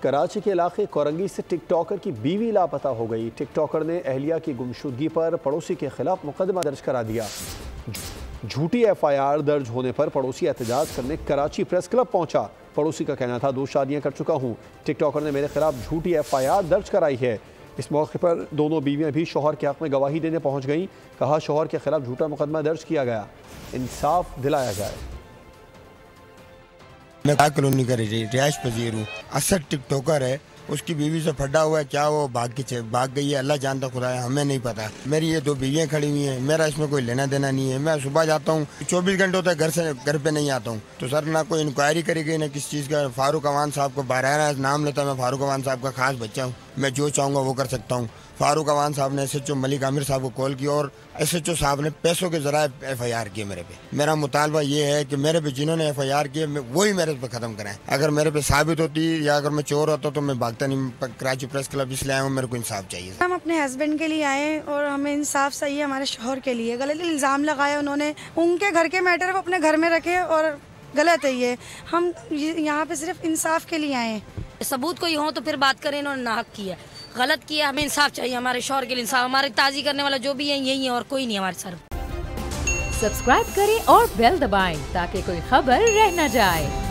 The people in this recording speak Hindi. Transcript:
कराची के इलाके कोरंगी से टिकटॉकर की बीवी लापता हो गई। टिकटॉकर ने अहलिया की गुमशुदगी पर पड़ोसी के खिलाफ मुकदमा दर्ज करा दिया। झूठी एफआईआर दर्ज होने पर पड़ोसी एहतजाज करने कराची प्रेस क्लब पहुंचा। पड़ोसी का कहना था 2 शादियां कर चुका हूं, टिकटॉकर ने मेरे खिलाफ झूठी एफआईआर दर्ज कराई है। इस मौके पर दोनों बीवियां भी शौहर के हक में गवाही देने पहुंच गईं। कहा शौहर के खिलाफ झूठा मुकदमा दर्ज किया गया, इंसाफ दिलाया जाए। मैं कॉलोनी का रिहायश पजीर हूँ। असद टिकटॉकर है, उसकी बीवी से फटा हुआ है, क्या वो भाग गई है, अल्लाह जानता खुदा है, हमें नहीं पता। मेरी ये 2 बीवियाँ खड़ी हुई हैं, मेरा इसमें कोई लेना देना नहीं है। मैं सुबह जाता हूँ, 24 घंटे होता है घर पे नहीं आता हूँ। तो सर ना कोई इंक्वायरी करी गई ना किस चीज़ का। फारूक अवान साहब को बारह नाम लेता, मैं फारूक अवान साहब का खास बच्चा हूँ, मैं जो चाहूँगा वो कर सकता हूँ। फारूक अवान साहब ने SHO मलिक आमिर साहब को कॉल किया और SHO साहब ने पैसों के जरा FIR किए मेरे पे। मेरा मुतालबा ये है कि मेरे पे जिन्होंने FIR किए वही मेरे पे ख़त्म कराएं। अगर मेरे पे साबित होती या अगर मैं चोर होता तो मैं भागता नहीं। कराची प्रेस क्लब इसलिए आया हूँ, मेरे को इंसाफ चाहिए। हम अपने हस्बैंड के लिए आए और हमें इंसाफ चाहिए हमारे शौहर के लिए। गलत इल्ज़ाम लगाया उन्होंने, उनके घर के मैटर को अपने घर में रखे और गलत है ये। हम यहाँ पे सिर्फ इंसाफ के लिए आए। सबूत कोई हो तो फिर बात करें, इन्होंने नाहक किया, गलत किया। हमें इंसाफ चाहिए, हमारे शौहर के लिए इंसाफ। हमारे ताज़ी करने वाला जो भी है यही है और कोई नहीं हमारे सर। सब्सक्राइब करें और बेल दबाएं ताकि कोई खबर रह न जाए।